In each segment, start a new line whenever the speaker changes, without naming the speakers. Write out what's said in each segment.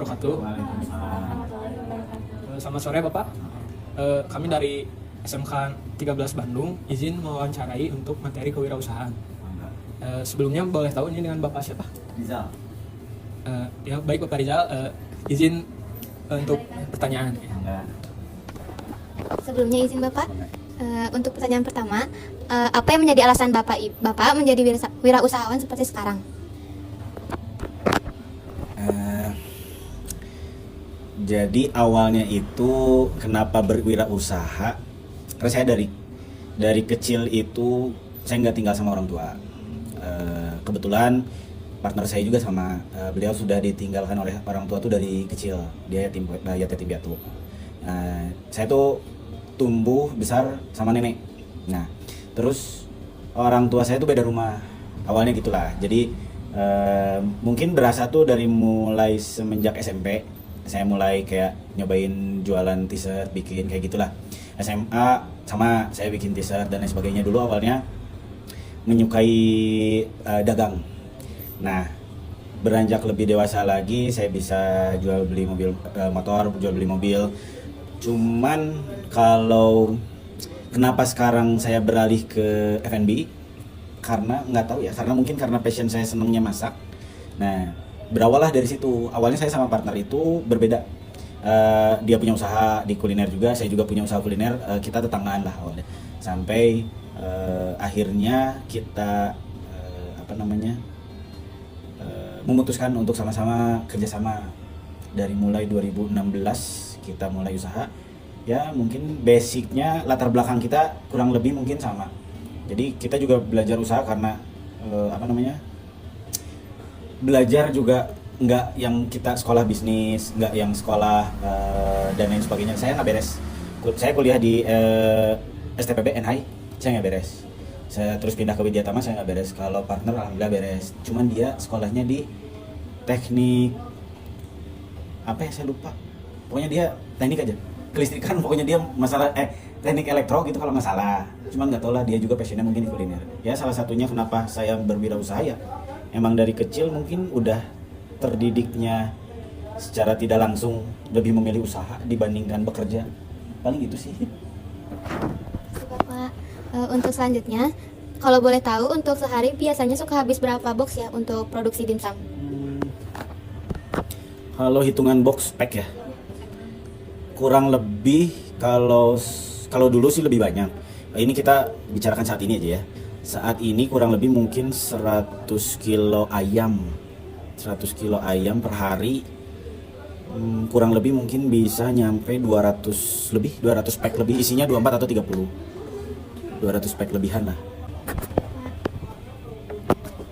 wabarakatuh. Selamat sore Bapak. Kami dari SMK 13 Bandung izin mewawancarai untuk materi kewirausahaan. Sebelumnya boleh tahu ini dengan Bapak siapa?
Rizal.
Ya baik Bapak Rizal, izin untuk pertanyaan.
Sebelumnya izin Bapak, untuk pertanyaan pertama, apa yang menjadi alasan Bapak menjadi wirausahawan seperti sekarang?
Jadi awalnya itu kenapa berwirausaha? Karena saya dari kecil itu saya nggak tinggal sama orang tua. Kebetulan partner saya juga sama, beliau sudah ditinggalkan oleh orang tua tuh dari kecil. Dia yatim piatu. Saya tuh tumbuh besar sama nenek. Nah, terus orang tua saya tuh beda rumah. Awalnya gitulah. Jadi mungkin berasa tuh dari mulai semenjak SMP. Saya mulai kayak nyobain jualan t-shirt, bikin kayak gitulah. SMA sama saya bikin t-shirt dan lain sebagainya. Dulu awalnya menyukai dagang. Nah, beranjak lebih dewasa lagi saya bisa jual beli mobil motor, jual beli mobil. Cuman kalau kenapa sekarang saya beralih ke F&B? Karena nggak tahu ya, karena mungkin karena passion saya senangnya masak. Nah, berawal lah dari situ. Awalnya saya sama partner itu berbeda. Dia punya usaha di kuliner juga, saya juga punya usaha kuliner. Kita tetanggaan lah awalnya. Sampai akhirnya kita memutuskan untuk sama-sama kerjasama. Dari mulai 2016 kita mulai usaha. Ya mungkin basicnya latar belakang kita kurang lebih mungkin sama. Jadi kita juga belajar usaha karena belajar juga nggak yang kita sekolah bisnis, nggak yang sekolah dan lain sebagainya. Saya nggak beres. Saya kuliah di STPB NHI, saya nggak beres. Saya terus pindah ke Widyatama, saya nggak beres. Kalau partner alhamdulillah beres. Cuman dia sekolahnya di teknik apa ya, saya lupa. Pokoknya dia teknik aja, kelistrikan. Pokoknya dia masalah teknik elektro gitu kalau nggak salah. Cuman nggak tahu lah, dia juga passionnya mungkin di kuliner. Ya salah satunya kenapa saya berwirausaha ya, emang dari kecil mungkin udah terdidiknya secara tidak langsung lebih memilih usaha dibandingkan bekerja. Paling gitu sih.
Bapak, untuk selanjutnya, kalau boleh tahu untuk sehari biasanya suka habis berapa box ya untuk produksi dimsum?
Kalau hitungan box pack ya, kurang lebih kalau dulu sih lebih banyak. Ini kita bicarakan saat ini aja ya. Saat ini kurang lebih mungkin 100 kilo ayam per hari. Kurang lebih mungkin bisa nyampe 200 pack lebih, isinya 24 atau 30. 200 pack lebihan lah.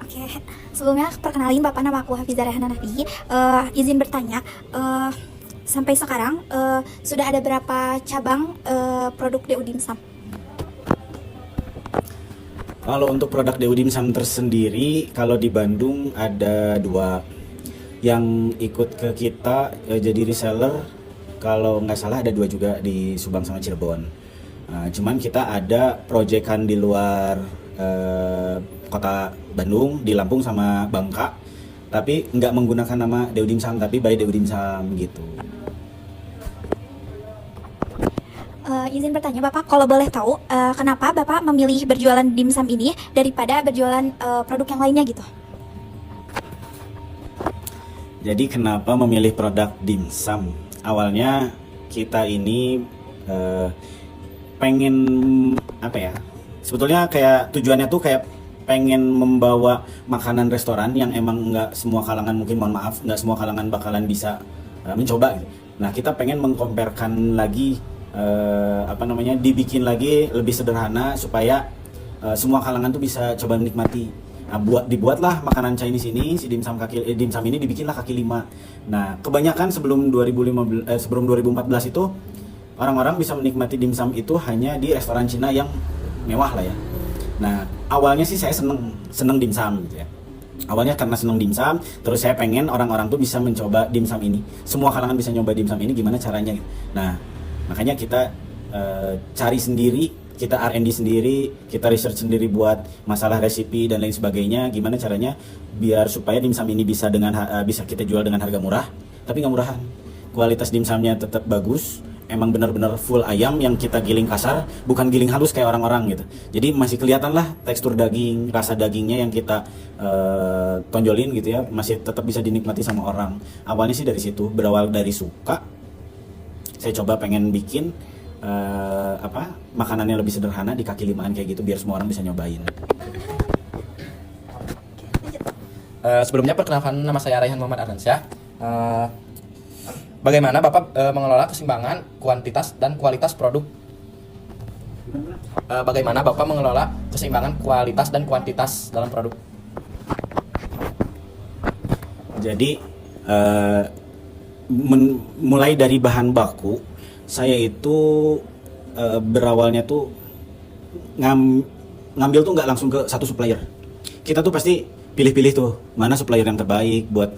Oke, sebelumnya perkenalin Bapak, nama aku Hafizah Rehana Nafi. Izin bertanya, sampai sekarang sudah ada berapa cabang produk DU Dimsum?
Kalau untuk produk DU Dimsum tersendiri, kalau di Bandung ada 2 yang ikut ke kita jadi reseller. Kalau nggak salah ada 2 juga di Subang sama Cirebon. Cuman kita ada proyekan di luar kota Bandung, di Lampung sama Bangka, tapi nggak menggunakan nama DU Dimsum, tapi by DU Dimsum gitu.
Izin bertanya Bapak, kalau boleh tahu kenapa Bapak memilih berjualan dimsum ini daripada berjualan produk yang lainnya gitu?
Jadi kenapa memilih produk dimsum? Awalnya kita ini pengen sebetulnya kayak tujuannya tuh kayak pengen membawa makanan restoran yang emang nggak semua kalangan, mungkin mohon maaf, nggak semua kalangan bakalan bisa mencoba gitu. Nah, kita pengen mengkomparkan lagi dibikin lagi lebih sederhana supaya semua kalangan tuh bisa coba menikmati. Nah, dibuatlah makanan Chinese ini, si dimsum ini dibikinlah kaki 5. Nah, kebanyakan sebelum 2014 itu orang-orang bisa menikmati dimsum itu hanya di restoran Cina yang mewah lah ya. Nah, awalnya sih saya seneng dimsum gitu ya. Awalnya karena seneng dimsum, terus saya pengen orang-orang tuh bisa mencoba dimsum ini. Semua kalangan bisa nyoba dimsum ini, gimana caranya gitu. Nah, makanya kita cari sendiri, kita R&D sendiri, kita research sendiri buat masalah resipi dan lain sebagainya. Gimana caranya biar supaya dimsum ini bisa kita jual dengan harga murah, tapi nggak murahan. Kualitas dimsumnya tetap bagus, emang benar-benar full ayam yang kita giling kasar, bukan giling halus kayak orang-orang gitu. Jadi masih kelihatan lah tekstur daging, rasa dagingnya yang kita tonjolin gitu ya, masih tetap bisa dinikmati sama orang. Awalnya sih dari situ, berawal dari suka. Saya coba pengen bikin makanannya lebih sederhana di kaki limaan kayak gitu, biar semua orang bisa nyobain.
Sebelumnya perkenalkan, nama saya Raihan Muhammad Ardansyah. Bagaimana Bapak mengelola keseimbangan kuantitas dan kualitas produk? Bagaimana Bapak mengelola keseimbangan kualitas dan kuantitas dalam produk?
Jadi mulai dari bahan baku, saya itu berawalnya tuh ngambil tuh nggak langsung ke satu supplier. Kita tuh pasti pilih-pilih tuh mana supplier yang terbaik buat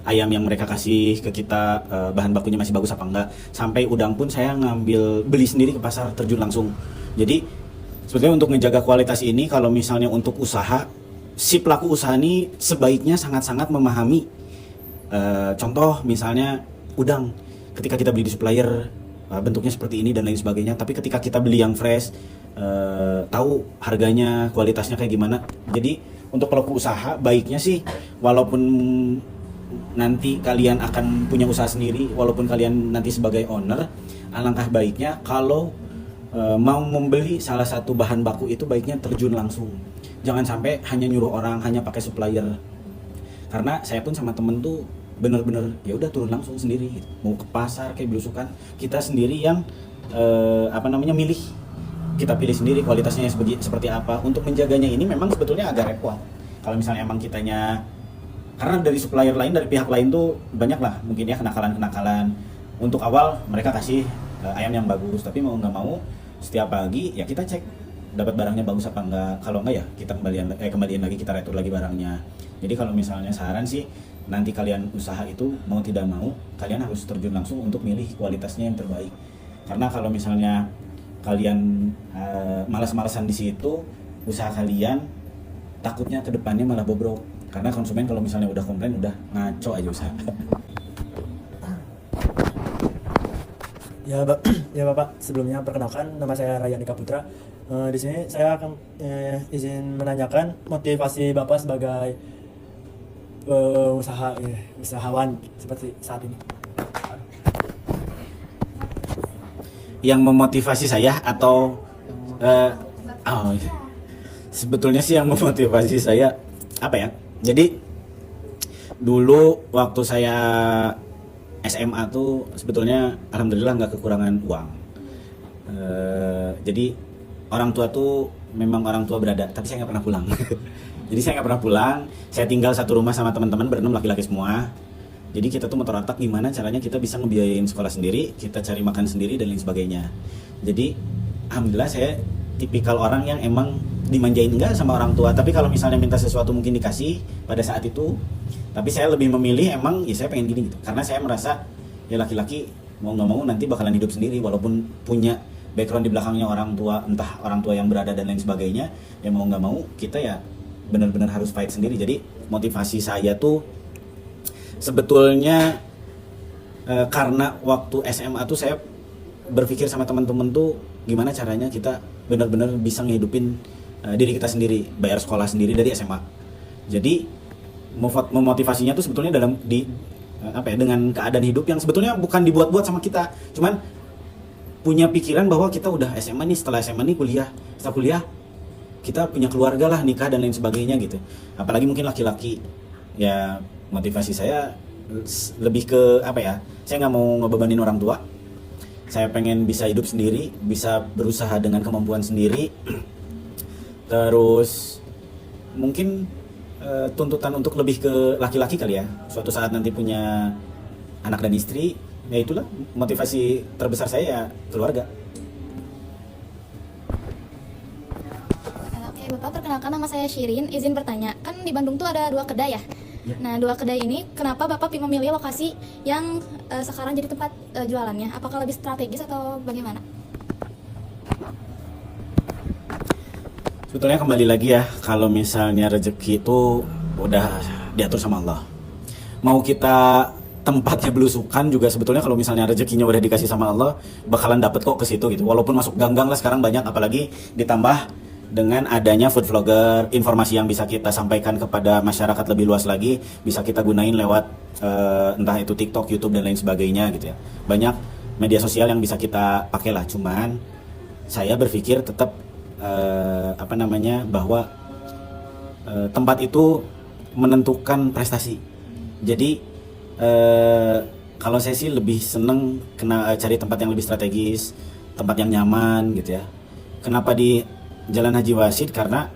ayam yang mereka kasih ke kita, bahan bakunya masih bagus apa enggak. Sampai udang pun saya beli sendiri ke pasar, terjun langsung. Jadi sebetulnya untuk menjaga kualitas ini, kalau misalnya untuk usaha, si pelaku usaha ini sebaiknya sangat-sangat memahami. Contoh misalnya udang, ketika kita beli di supplier bentuknya seperti ini dan lain sebagainya, tapi ketika kita beli yang fresh, tahu harganya, kualitasnya kayak gimana. Jadi untuk pelaku usaha baiknya sih, walaupun nanti kalian akan punya usaha sendiri, walaupun kalian nanti sebagai owner, alangkah baiknya kalau mau membeli salah satu bahan baku itu baiknya terjun langsung. Jangan sampai hanya nyuruh orang, hanya pakai supplier. Karena saya pun sama temen tuh bener-bener ya udah turun langsung sendiri, mau ke pasar kayak belusukan, kita sendiri yang milih. Kita pilih sendiri kualitasnya seperti apa. Untuk menjaganya ini memang sebetulnya agak repot. Kalau misalnya emang kitanya, karena dari supplier lain, dari pihak lain tuh banyak lah mungkin ya kenakalan-kenakalan. Untuk awal mereka kasih ayam yang bagus, tapi mau nggak mau setiap pagi ya kita cek dapat barangnya bagus apa enggak. Kalau enggak ya kita kembaliin lagi, kita retur lagi barangnya. Jadi kalau misalnya saran sih, nanti kalian usaha itu mau tidak mau kalian harus terjun langsung untuk milih kualitasnya yang terbaik. Karena kalau misalnya kalian malas-malasan di situ, usaha kalian takutnya ke depannya malah bobrok. Karena konsumen kalau misalnya udah komplain, udah ngaco aja usaha.
Ya Bapak, sebelumnya perkenalkan, nama saya Ryan Ika Putra. Di sini saya akan izin menanyakan motivasi Bapak sebagai usahawan seperti saat ini.
Yang memotivasi saya atau sebetulnya sih yang memotivasi saya apa ya? Jadi dulu waktu saya SMA tuh sebetulnya alhamdulillah nggak kekurangan uang. Jadi orang tua tuh memang orang tua berada, tapi saya nggak pernah pulang. Jadi saya nggak pernah pulang. Saya tinggal satu rumah sama teman-teman berenam laki-laki semua. Jadi kita tuh motor otak gimana caranya kita bisa ngebiayain sekolah sendiri, kita cari makan sendiri dan lain sebagainya. Jadi alhamdulillah saya tipikal orang yang emang dimanjain enggak sama orang tua, tapi kalau misalnya minta sesuatu mungkin dikasih pada saat itu. Tapi saya lebih memilih emang ya saya pengen gini gitu. Karena saya merasa ya laki-laki mau nggak mau nanti bakalan hidup sendiri, walaupun punya background di belakangnya orang tua, entah orang tua yang berada dan lain sebagainya, ya mau nggak mau kita ya benar-benar harus fight sendiri. Jadi motivasi saya tuh sebetulnya karena waktu SMA tuh saya berpikir sama teman-teman tuh gimana caranya kita benar-benar bisa ngehidupin diri kita sendiri, bayar sekolah sendiri dari SMA. Jadi memotivasinya tuh sebetulnya dengan keadaan hidup yang sebetulnya bukan dibuat-buat sama kita, cuman punya pikiran bahwa kita udah SMA nih, setelah SMA nih kuliah, setelah kuliah kita punya keluarga lah, nikah dan lain sebagainya gitu. Apalagi mungkin laki-laki, ya motivasi saya lebih ke saya nggak mau ngebebanin orang tua. Saya pengen bisa hidup sendiri, bisa berusaha dengan kemampuan sendiri. Terus mungkin tuntutan untuk lebih ke laki-laki kali ya, suatu saat nanti punya anak dan istri, ya itulah motivasi terbesar saya, ya keluarga.
Oke, Bapak, perkenalkan, nama saya Shirin. Izin bertanya, kan di Bandung tuh ada 2 kedai ya?
Ya.
Nah, 2 kedai ini kenapa Bapak memilih lokasi yang sekarang jadi tempat jualannya? Apakah lebih strategis atau bagaimana?
Sebetulnya kembali lagi ya, kalau misalnya rezeki itu udah diatur sama Allah. Mau kita tempatnya belusukan juga sebetulnya kalau misalnya rezekinya udah dikasih sama Allah bakalan dapet kok ke situ gitu. Walaupun masuk gang-gang lah sekarang banyak, apalagi ditambah dengan adanya food vlogger, informasi yang bisa kita sampaikan kepada masyarakat lebih luas lagi bisa kita gunain lewat entah itu TikTok, YouTube dan lain sebagainya gitu ya. Banyak media sosial yang bisa kita pakai lah. Cuman saya berpikir tetap bahwa tempat itu menentukan prestasi. Jadi kalau saya sih lebih seneng cari tempat yang lebih strategis, tempat yang nyaman gitu ya. Kenapa di Jalan Haji Wasid? Karena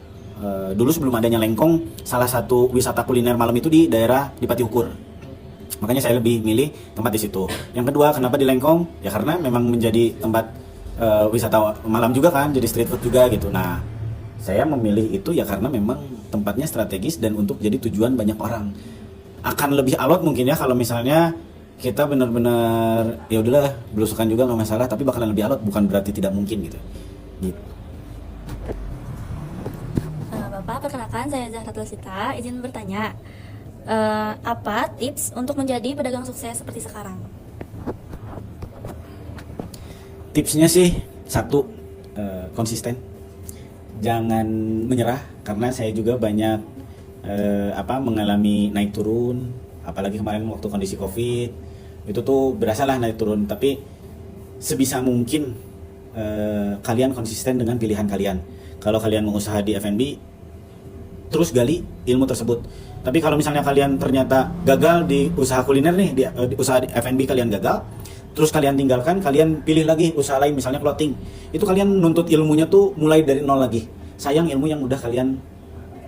dulu sebelum adanya Lengkong, salah satu wisata kuliner malam itu di daerah di Patiukur. Makanya saya lebih milih tempat di situ. Yang kedua, kenapa di Lengkong? Ya karena memang menjadi tempat wisata malam juga kan, jadi street food juga gitu. Nah, saya memilih itu ya karena memang tempatnya strategis dan untuk jadi tujuan banyak orang. Akan lebih alot mungkin ya kalau misalnya kita benar-benar ya udahlah belusukan juga nggak masalah, tapi bakalan lebih alot, bukan berarti tidak mungkin gitu.
Bapak, perkenalkan saya Zahratul Sita, izin bertanya, apa tips untuk menjadi pedagang sukses seperti sekarang?
Tipsnya sih satu, konsisten, jangan menyerah karena saya juga banyak mengalami naik turun, apalagi kemarin waktu kondisi COVID itu tuh berasalah naik turun, tapi sebisa mungkin kalian konsisten dengan pilihan kalian. Kalau kalian mau usaha di F&B, terus gali ilmu tersebut. Tapi kalau misalnya kalian ternyata gagal di usaha kuliner nih, di usaha di F&B kalian gagal, terus kalian tinggalkan, kalian pilih lagi usaha lain, misalnya clothing, itu kalian nuntut ilmunya tuh mulai dari nol lagi. Sayang ilmu yang udah kalian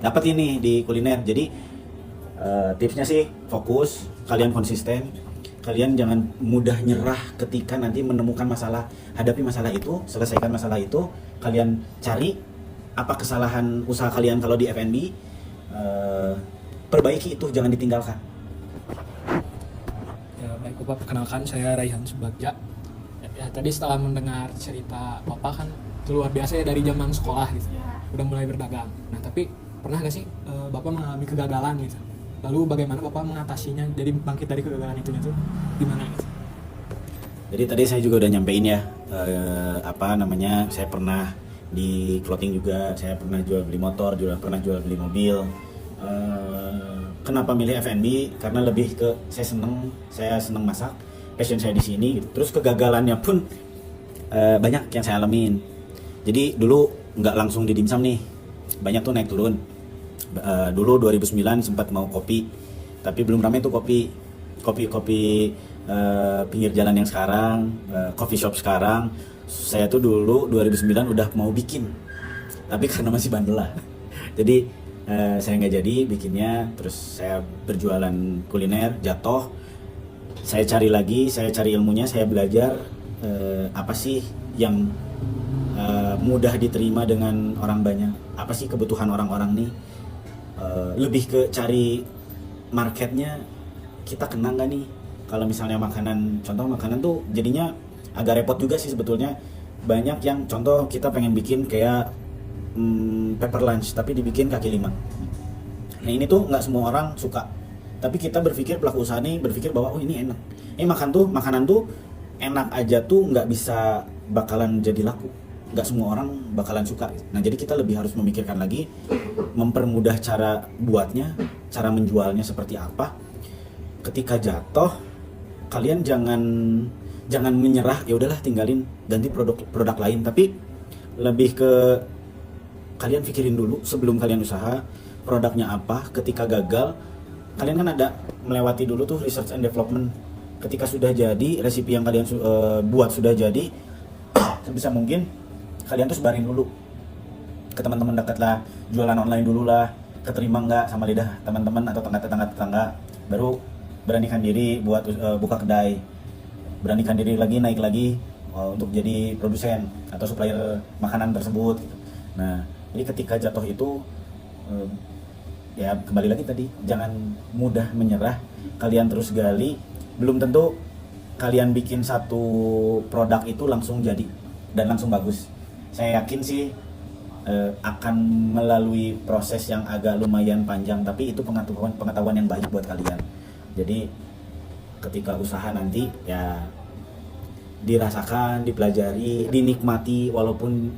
dapat ini di kuliner. Jadi tipsnya sih fokus, kalian konsisten, kalian jangan mudah nyerah ketika nanti menemukan masalah. Hadapi masalah itu, selesaikan masalah itu, kalian cari apa kesalahan usaha kalian kalau di F&B, perbaiki itu, jangan ditinggalkan.
Ya, baik Bapak, perkenalkan saya Raihan Subagja. Ya, tadi setelah mendengar cerita Bapak kan itu luar biasa ya, dari zaman sekolah gitu, udah mulai berdagang. Nah tapi pernah gak sih Bapak mengalami kegagalan gitu? Lalu bagaimana Bapak mengatasinya, jadi bangkit dari kegagalan itu gimana gitu?
Jadi tadi saya juga udah nyampein ya, saya pernah di clothing juga, saya pernah jual beli motor, juga pernah jual beli mobil. Kenapa milih F&B? Karena lebih ke saya seneng masak, passion saya di sini gitu. Terus kegagalannya pun banyak yang saya alamin. Jadi dulu nggak langsung di dimsum nih, banyak tuh naik turun. Dulu 2009 sempat mau kopi, tapi belum ramai tuh kopi pinggir jalan yang sekarang, coffee shop sekarang. Saya tuh dulu 2009 udah mau bikin, tapi karena masih bandel lah, jadi saya nggak jadi bikinnya. Terus saya berjualan kuliner, jatuh. Saya cari lagi, saya cari ilmunya, saya belajar apa sih yang mudah diterima dengan orang banyak, apa sih kebutuhan orang-orang nih. Lebih ke cari marketnya, kita kena nggak nih. Kalau misalnya contoh makanan tuh jadinya agak repot juga sih sebetulnya. Banyak yang contoh kita pengen bikin kayak pepper lunch tapi dibikin kaki lima. Nah ini tuh nggak semua orang suka, tapi kita berpikir, pelaku usaha nih berpikir bahwa oh ini enak, makanan tuh enak aja tuh nggak bisa bakalan jadi laku, nggak semua orang bakalan suka. Nah jadi kita lebih harus memikirkan lagi, mempermudah cara buatnya, cara menjualnya seperti apa. Ketika jatuh, kalian jangan menyerah, ya udahlah tinggalin, ganti produk lain. Tapi lebih ke kalian pikirin dulu sebelum kalian usaha produknya apa. Ketika gagal, kalian kan ada melewati dulu tuh research and development. Ketika sudah jadi, resipi yang kalian buat sudah jadi, sebisa mungkin kalian tuh sebarin dulu ke teman-teman dekat lah, jualan online dulu lah, keterima nggak sama lidah teman-teman atau tetangga, baru beranikan diri buat buka kedai, beranikan diri lagi naik lagi untuk jadi produsen atau supplier makanan tersebut. Nah, jadi ketika jatuh itu ya kembali lagi tadi, jangan mudah menyerah, kalian terus gali. Belum tentu kalian bikin satu produk itu langsung jadi dan langsung bagus. Saya yakin sih akan melalui proses yang agak lumayan panjang, tapi itu pengetahuan yang baik buat kalian. Jadi ketika usaha nanti ya dirasakan, dipelajari, dinikmati walaupun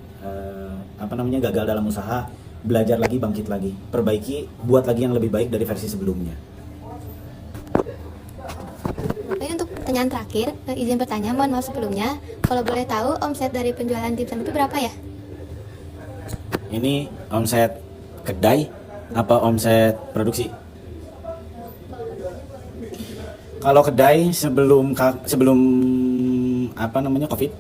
gagal dalam usaha, belajar lagi, bangkit lagi, perbaiki, buat lagi yang lebih baik dari versi sebelumnya.
Oke, untuk pertanyaan terakhir, izin bertanya, mohon maaf sebelumnya, kalau boleh tahu omset dari penjualan dimsum itu berapa ya?
Ini omset kedai apa omset produksi? Kalau kedai sebelum Covid,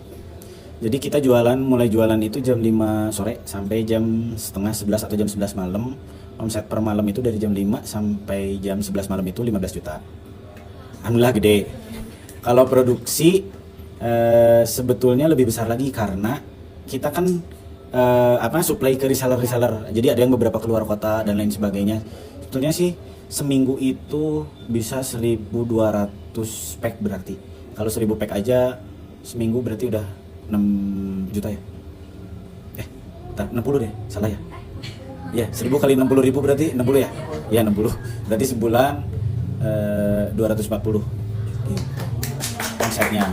jadi kita mulai jualan itu jam 5 sore sampai jam setengah 11 atau jam 11 malam. Omset per malam itu dari jam 5 sampai jam 11 malam itu 15 juta. Alhamdulillah gede. Kalau produksi sebetulnya lebih besar lagi karena kita kan supply ke reseller. Jadi ada yang beberapa keluar kota dan lain sebagainya. Sebetulnya sih seminggu itu bisa 1.200 pack berarti. Kalau 1.000 pack aja seminggu berarti udah 6 juta ya. 60 deh, salah ya. Ya, 1.000 kali 60.000 berarti 60 ya. Ya 60. Berarti sebulan 240. Gitu. Konsepnya.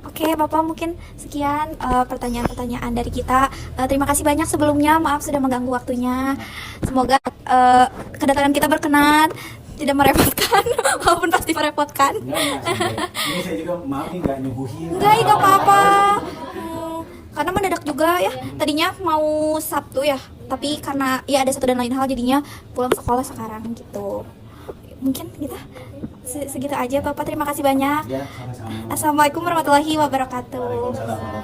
Oke, Bapak, mungkin sekian pertanyaan-pertanyaan dari kita. Terima kasih banyak sebelumnya, maaf sudah mengganggu waktunya. Semoga kedatangan kita berkenan, tidak merepotkan, walaupun pasti merepotkan.
Ini saya juga maaf nih nggak nyuguhin.
Enggak apa-apa. Karena mendadak juga ya. Tadinya mau Sabtu ya, tapi karena ya ada satu dan lain hal jadinya pulang sekolah sekarang gitu. Mungkin kita segitu aja, Bapak. Terima kasih banyak.
Ya, sama-sama.
Assalamualaikum warahmatullahi wabarakatuh.
Waalaikumsalam.